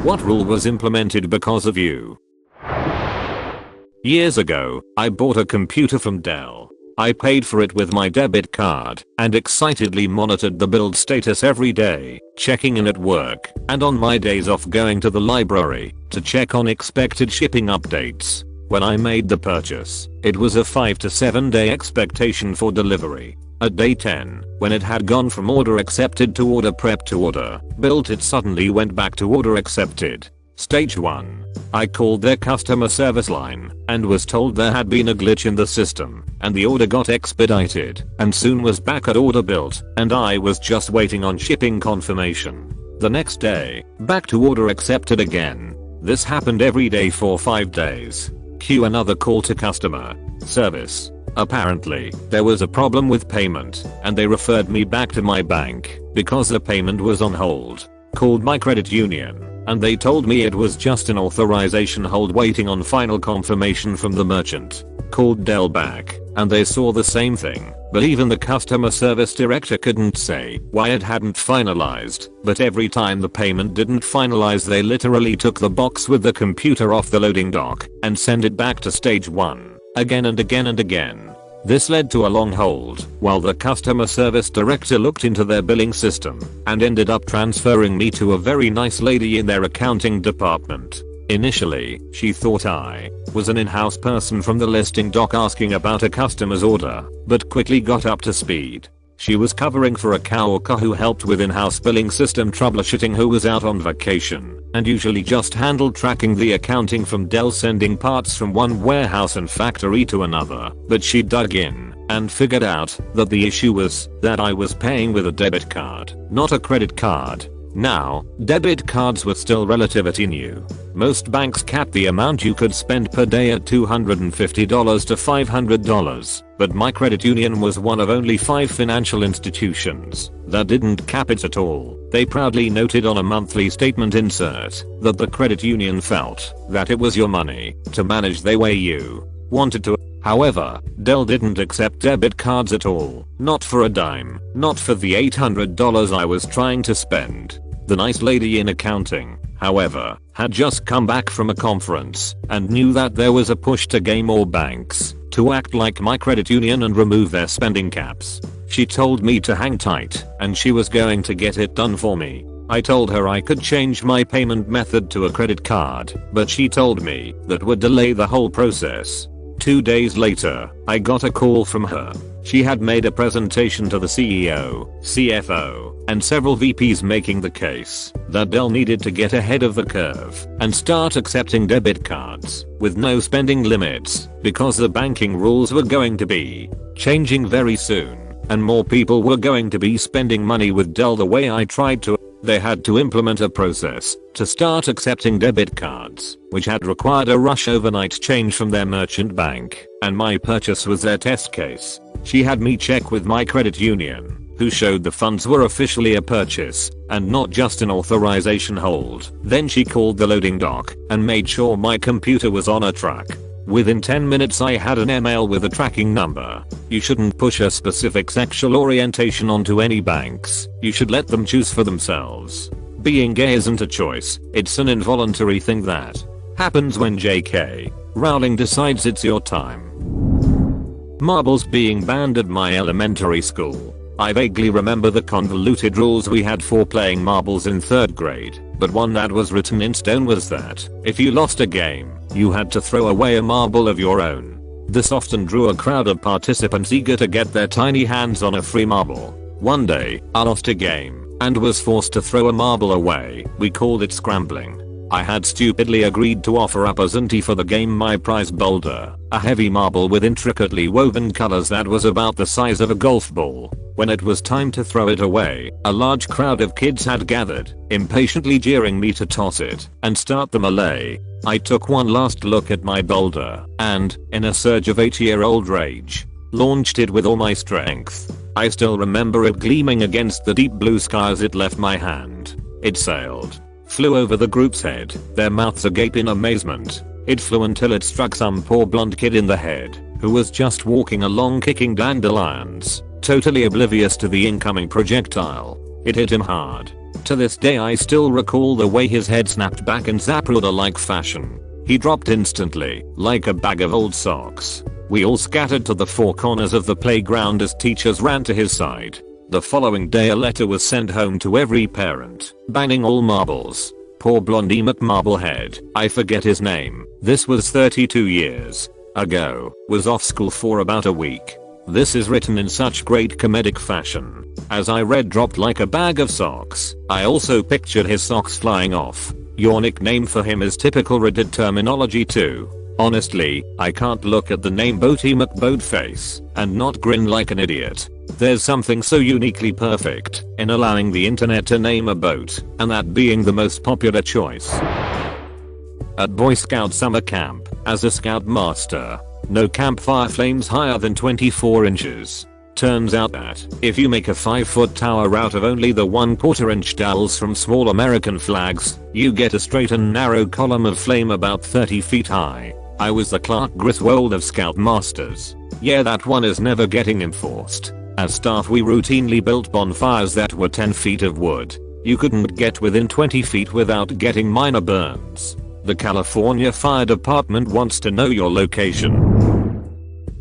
What rule was implemented because of you? Years ago, I bought a computer from Dell. I paid for it with my debit card and excitedly monitored the build status every day, checking in at work and on my days off going to the library to check on expected shipping updates. When I made the purchase, it was a 5 to 7 day expectation for delivery. At day 10, when it had gone from order accepted to order prep to order built, it suddenly went back to order accepted. Stage 1. I called their customer service line and was told there had been a glitch in the system and the order got expedited and soon was back at order built and I was just waiting on shipping confirmation. The next day, back to order accepted again. This happened every day for 5 days. Cue another call to customer service. Apparently, there was a problem with payment and they referred me back to my bank because the payment was on hold. Called my credit union and they told me it was just an authorization hold waiting on final confirmation from the merchant. Called Dell back and they saw the same thing, but even the customer service director couldn't say why it hadn't finalized, but every time the payment didn't finalize they literally took the box with the computer off the loading dock and sent it back to stage 1, again and again and again. This led to a long hold while the customer service director looked into their billing system and ended up transferring me to a very nice lady in their accounting department. Initially, she thought I was an in-house person from the listing dock asking about a customer's order, but quickly got up to speed. She was covering for a coworker who helped with in-house billing system troubleshooting who was out on vacation and usually just handled tracking the accounting from Dell sending parts from one warehouse and factory to another, but she dug in and figured out that the issue was that I was paying with a debit card, not a credit card. Now, debit cards were still relatively new. Most banks capped the amount you could spend per day at $250 to $500, but my credit union was one of only 5 financial institutions that didn't cap it at all. They proudly noted on a monthly statement insert that the credit union felt that it was your money to manage the way you wanted to. However, Dell didn't accept debit cards at all, not for a dime, not for the $800 I was trying to spend. The nice lady in accounting, however, had just come back from a conference and knew that there was a push to gain more banks to act like my credit union and remove their spending caps. She told me to hang tight and she was going to get it done for me. I told her I could change my payment method to a credit card, but she told me that would delay the whole process. 2 days later, I got a call from her. She had made a presentation to the CEO, CFO, and several VPs making the case that Dell needed to get ahead of the curve and start accepting debit cards with no spending limits because the banking rules were going to be changing very soon and more people were going to be spending money with Dell the way I tried to. They had to implement a process to start accepting debit cards, which had required a rush overnight change from their merchant bank, and my purchase was their test case. She had me check with my credit union, who showed the funds were officially a purchase and not just an authorization hold. Then she called the loading dock and made sure my computer was on a track. Within 10 minutes I had an email with a tracking number. You shouldn't push a specific sexual orientation onto any banks. You should let them choose for themselves. Being gay isn't a choice, it's an involuntary thing that happens when J.K. Rowling decides it's your time. Marbles being banned at my elementary school. I vaguely remember the convoluted rules we had for playing marbles in 3rd grade, but one that was written in stone was that if you lost a game, you had to throw away a marble of your own. This often drew a crowd of participants eager to get their tiny hands on a free marble. One day, I lost a game and was forced to throw a marble away. We called it scrambling. I had stupidly agreed to offer up as ante for the game my prize boulder, a heavy marble with intricately woven colors that was about the size of a golf ball. When it was time to throw it away, a large crowd of kids had gathered, impatiently jeering me to toss it and start the melee. I took one last look at my boulder and, in a surge of 8-year-old rage, launched it with all my strength. I still remember it gleaming against the deep blue sky as it left my hand. It sailed, flew over the group's head, their mouths agape in amazement. It flew until it struck some poor blonde kid in the head, who was just walking along kicking dandelions, totally oblivious to the incoming projectile. It hit him hard. To this day I still recall the way his head snapped back in Zapruder-like fashion. He dropped instantly, like a bag of old socks. We all scattered to the four corners of the playground as teachers ran to his side. The following day a letter was sent home to every parent, banning all marbles. Poor Blondie McMarblehead, I forget his name, this was 32 years ago, was off school for about a week. This is written in such great comedic fashion. As I read dropped like a bag of socks, I also pictured his socks flying off. Your nickname for him is typical Reddit terminology too. Honestly, I can't look at the name Boaty McBoatface and not grin like an idiot. There's something so uniquely perfect in allowing the internet to name a boat, and that being the most popular choice. At Boy Scout summer camp, as a scout master, no campfire flames higher than 24 inches. Turns out that if you make a 5-foot tower out of only the 1/4 inch dowels from small American flags, you get a straight and narrow column of flame about 30 feet high. I was the Clark Griswold of Scout Masters. Yeah, that one is never getting enforced. As staff we routinely built bonfires that were 10 feet of wood. You couldn't get within 20 feet without getting minor burns. The California Fire Department wants to know your location.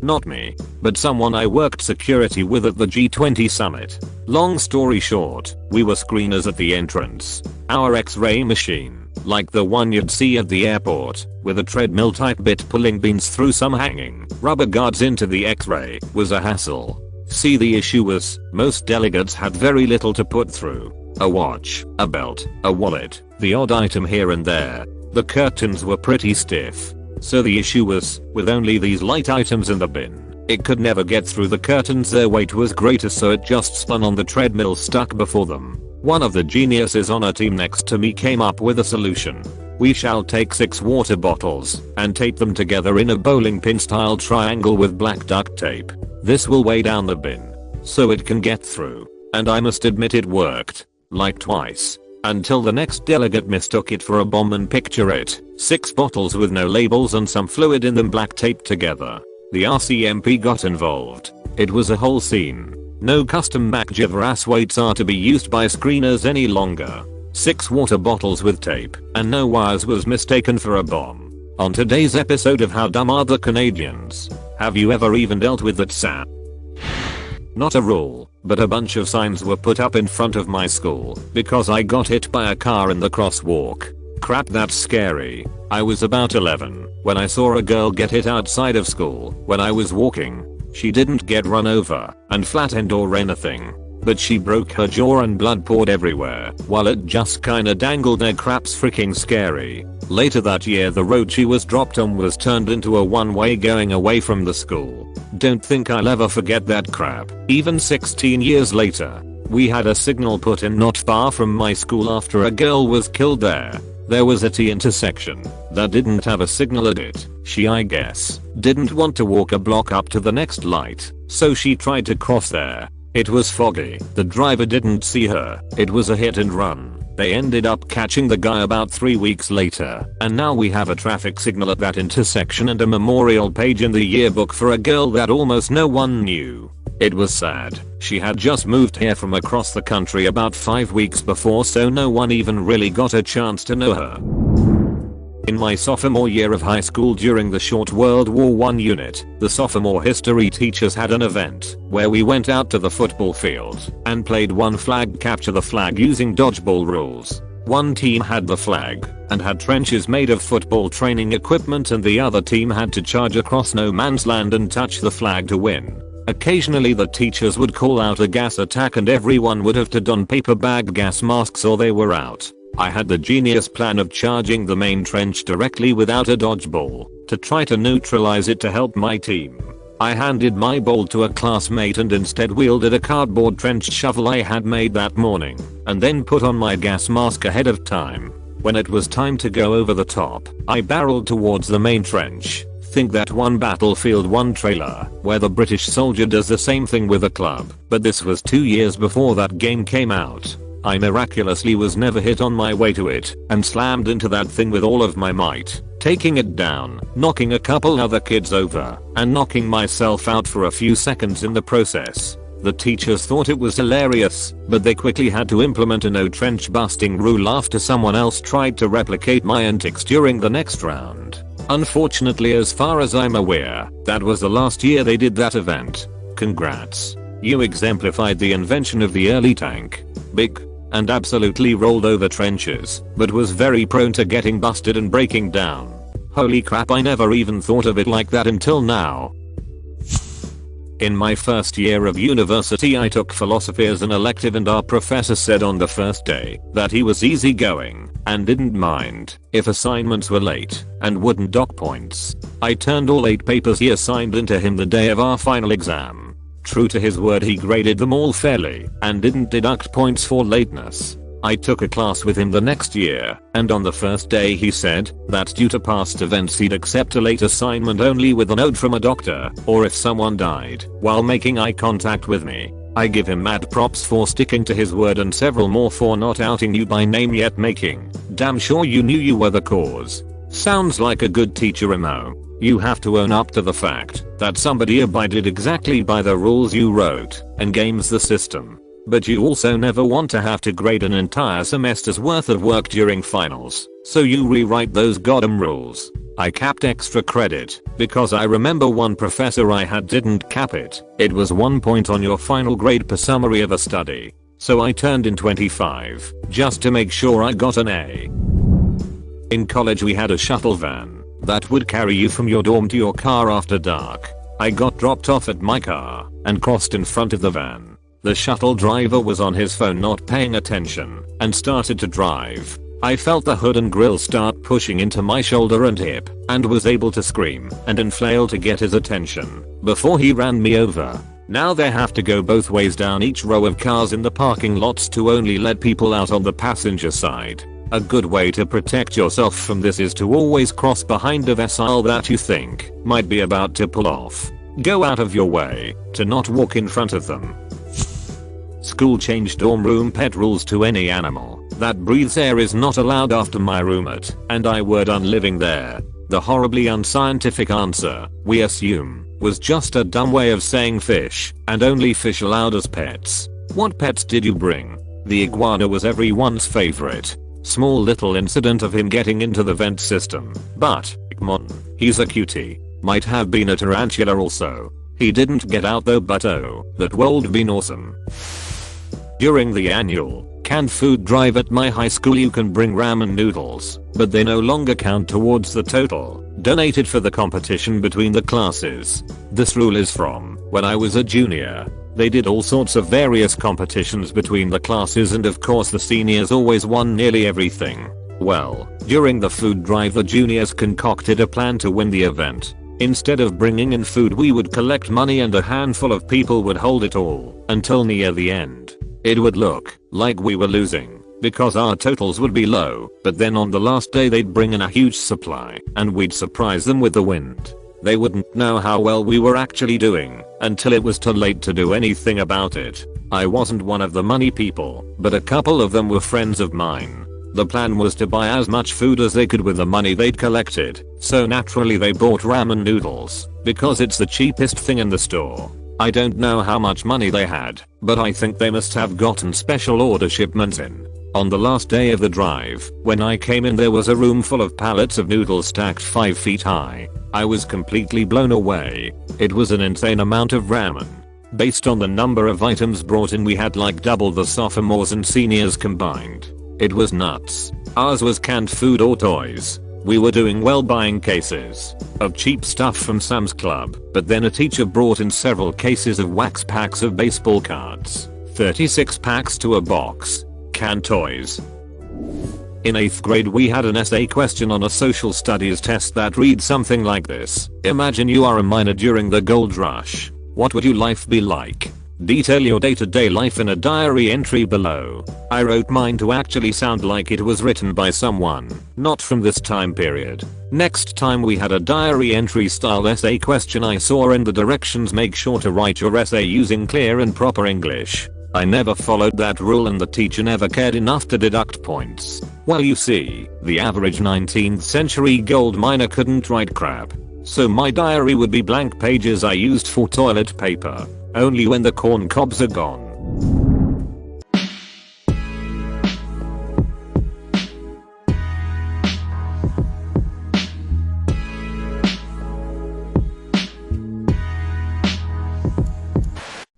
Not me, but someone I worked security with at the G20 summit. Long story short, we were screeners at the entrance. Our X-ray machine, like the one you'd see at the airport, with a treadmill type bit pulling beans through some hanging rubber guards into the X-ray, was a hassle. See, the issue was, most delegates had very little to put through. A watch, a belt, a wallet, the odd item here and there. The curtains were pretty stiff. So the issue was, with only these light items in the bin, it could never get through the curtains. Their weight was greater, so it just spun on the treadmill stuck before them. One of the geniuses on a team next to me came up with a solution. We shall take 6 water bottles and tape them together in a bowling pin style triangle with black duct tape. This will weigh down the bin so it can get through. And I must admit it worked. Like twice. Until the next delegate mistook it for a bomb, and picture it, 6 bottles with no labels and some fluid in them black taped together. The RCMP got involved. It was a whole scene. No custom MacGyver weights are to be used by screeners any longer. 6 water bottles with tape and no wires was mistaken for a bomb. On today's episode of How Dumb Are the Canadians? Have you ever even dealt with that sap? Not a rule, but a bunch of signs were put up in front of my school because I got hit by a car in the crosswalk. Crap, that's scary. I was about 11 when I saw a girl get hit outside of school when I was walking. She didn't get run over and flattened or anything, but she broke her jaw and blood poured everywhere while it just kinda dangled there. Crap's freaking scary. Later that year the road she was dropped on was turned into a one-way going away from the school. Don't think I'll ever forget that crap. Even 16 years later, we had a signal put in not far from my school after a girl was killed there. There was a T intersection that didn't have a signal at it. She, I guess, didn't want to walk a block up to the next light, so she tried to cross there. It was foggy. The driver didn't see her. It was a hit and run. They ended up catching the guy about 3 weeks later, and now we have a traffic signal at that intersection and a memorial page in the yearbook for a girl that almost no one knew. It was sad. She had just moved here from across the country about 5 weeks before, so no one even really got a chance to know her. In my sophomore year of high school during the short World War I unit, the sophomore history teachers had an event where we went out to the football field and played one flag capture the flag using dodgeball rules. One team had the flag and had trenches made of football training equipment, and the other team had to charge across no man's land and touch the flag to win. Occasionally the teachers would call out a gas attack and everyone would have to don paper bag gas masks or they were out. I had the genius plan of charging the main trench directly without a dodgeball to try to neutralize it to help my team. I handed my ball to a classmate and instead wielded a cardboard trench shovel I had made that morning, and then put on my gas mask ahead of time. When it was time to go over the top, I barreled towards the main trench. Think that one Battlefield 1 trailer, where the British soldier does the same thing with a club, but this was 2 years before that game came out. I miraculously was never hit on my way to it and slammed into that thing with all of my might, taking it down, knocking a couple other kids over, and knocking myself out for a few seconds in the process. The teachers thought it was hilarious, but they quickly had to implement a no trench busting rule after someone else tried to replicate my antics during the next round. Unfortunately, as far as I'm aware, that was the last year they did that event. Congrats. You exemplified the invention of the early tank. Big. And absolutely rolled over trenches, but was very prone to getting busted and breaking down. Holy crap, I never even thought of it like that until now. In my first year of university I took philosophy as an elective, and our professor said on the first day that he was easygoing and didn't mind if assignments were late and wouldn't dock points. I turned all 8 papers he assigned into him the day of our final exam. True to his word, he graded them all fairly and didn't deduct points for lateness. I took a class with him the next year, and on the first day he said that due to past events he'd accept a late assignment only with a note from a doctor, or if someone died, while making eye contact with me. I give him mad props for sticking to his word, and several more for not outing you by name yet making damn sure you knew you were the cause. Sounds like a good teacher, Mo. You have to own up to the fact that somebody abided exactly by the rules you wrote and games the system. But you also never want to have to grade an entire semester's worth of work during finals, so you rewrite those goddamn rules. I capped extra credit because I remember one professor I had didn't cap it. It was 1 point on your final grade per summary of a study. So I turned in 25 just to make sure I got an A. In college we had a shuttle van that would carry you from your dorm to your car after dark. I got dropped off at my car and crossed in front of the van. The shuttle driver was on his phone not paying attention and started to drive. I felt the hood and grill start pushing into my shoulder and hip and was able to scream and flail to get his attention before he ran me over. Now they have to go both ways down each row of cars in the parking lots to only let people out on the passenger side. A good way to protect yourself from this is to always cross behind a vessel that you think might be about to pull off. Go out of your way to not walk in front of them. School changed dorm room pet rules to any animal that breathes air is not allowed after my roommate and I were done living there. The horribly unscientific answer, we assume, was just a dumb way of saying fish, and only fish allowed as pets. What pets did you bring? The iguana was everyone's favorite. Small little incident of him getting into the vent system, but, come on, he's a cutie. Might have been a tarantula also. He didn't get out though, but oh, that would been awesome. During the annual canned food drive at my high school you can bring ramen noodles, but they no longer count towards the total donated for the competition between the classes. This rule is from when I was a junior. They did all sorts of various competitions between the classes, and of course the seniors always won nearly everything. Well, during the food drive the juniors concocted a plan to win the event. Instead of bringing in food we would collect money and a handful of people would hold it all until near the end. It would look like we were losing because our totals would be low, but then on the last day they'd bring in a huge supply and we'd surprise them with the wind. They wouldn't know how well we were actually doing until it was too late to do anything about it. I wasn't one of the money people, but a couple of them were friends of mine. The plan was to buy as much food as they could with the money they'd collected, so naturally they bought ramen noodles because it's the cheapest thing in the store. I don't know how much money they had, but I think they must have gotten special order shipments in. On the last day of the drive, when I came in there was a room full of pallets of noodles stacked 5 feet high. I was completely blown away. It was an insane amount of ramen. Based on the number of items brought in we had like double the sophomores and seniors combined. It was nuts. Ours was canned food or toys. We were doing well buying cases of cheap stuff from Sam's Club, but then a teacher brought in several cases of wax packs of baseball cards, 36 packs to a box, canned toys. In 8th grade we had an essay question on a social studies test that reads something like this. Imagine you are a miner during the gold rush. What would your life be like? Detail your day-to-day life in a diary entry below. I wrote mine to actually sound like it was written by someone not from this time period. Next time we had a diary entry style essay question I saw in the directions make sure to write your essay using clear and proper English. I never followed that rule and the teacher never cared enough to deduct points. Well, you see, the average 19th century gold miner couldn't write crap. So my diary would be blank pages I used for toilet paper. only when the corn cobs are gone.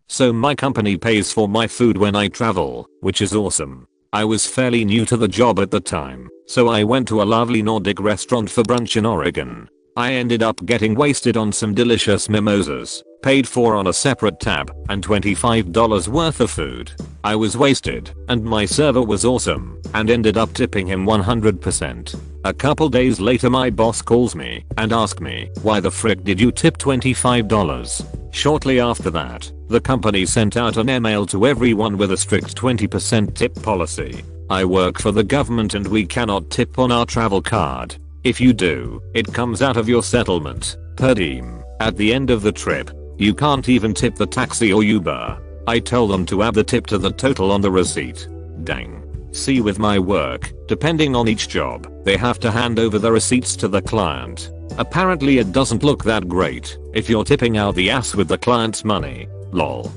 So my company pays for my food when I travel, which is awesome. I was fairly new to the job at the time, so I went to a lovely Nordic restaurant for brunch in Oregon. I ended up getting wasted on some delicious mimosas, paid for on a separate tab, and $25 worth of food. I was wasted, and my server was awesome, and ended up tipping him 100%. A couple days later my boss calls me and asks me, why the frick did you tip $25? Shortly after that, the company sent out an email to everyone with a strict 20% tip policy. I work for the government and we cannot tip on our travel card. If you do, it comes out of your settlement, per diem, at the end of the trip. You can't even tip the taxi or Uber. I told them to add the tip to the total on the receipt. Dang. See, with my work, depending on each job, they have to hand over the receipts to the client. Apparently it doesn't look that great if you're tipping out the ass with the client's money. Lol.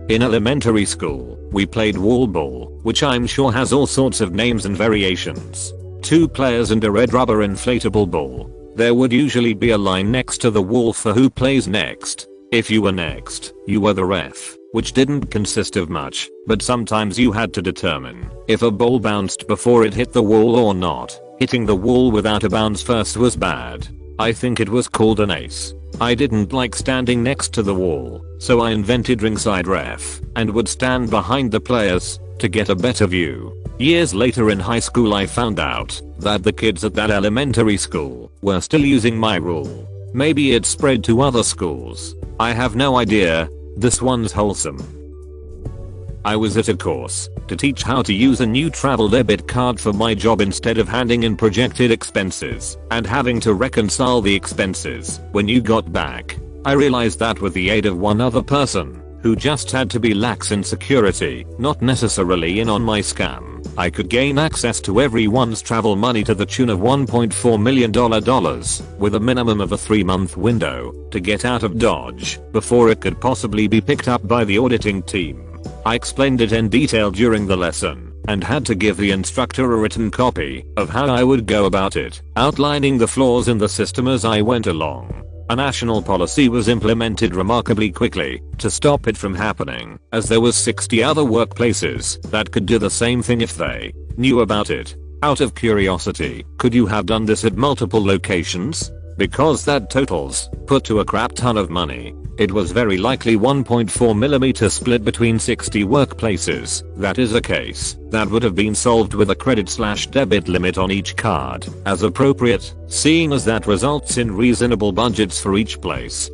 In elementary school, we played wall ball, which I'm sure has all sorts of names and variations. 2 players and a red rubber inflatable ball. There would usually be a line next to the wall for who plays next. If you were next, you were the ref, which didn't consist of much, but sometimes you had to determine if a ball bounced before it hit the wall or not. Hitting the wall without a bounce first was bad. I think it was called an ace. I didn't like standing next to the wall, so I invented ringside ref and would stand behind the players to get a better view. Years later in high school I found out that the kids at that elementary school were still using my rule. Maybe it spread to other schools. I have no idea. This one's wholesome. I was at a course to teach how to use a new travel debit card for my job instead of handing in projected expenses and having to reconcile the expenses when you got back. I realized that with the aid of one other person who just had to be lax in security, not necessarily in on my scam, I could gain access to everyone's travel money to the tune of $1.4 million with a minimum of a 3-month window to get out of Dodge before it could possibly be picked up by the auditing team. I explained it in detail during the lesson and had to give the instructor a written copy of how I would go about it, outlining the flaws in the system as I went along. A national policy was implemented remarkably quickly to stop it from happening, as there was 60 other workplaces that could do the same thing if they knew about it. Out of curiosity, could you have done this at multiple locations? Because that totals put to a crap ton of money. It was very likely 1.4mm split between 60 workplaces. That is a case that would have been solved with a credit/debit limit on each card, as appropriate, seeing as that results in reasonable budgets for each place.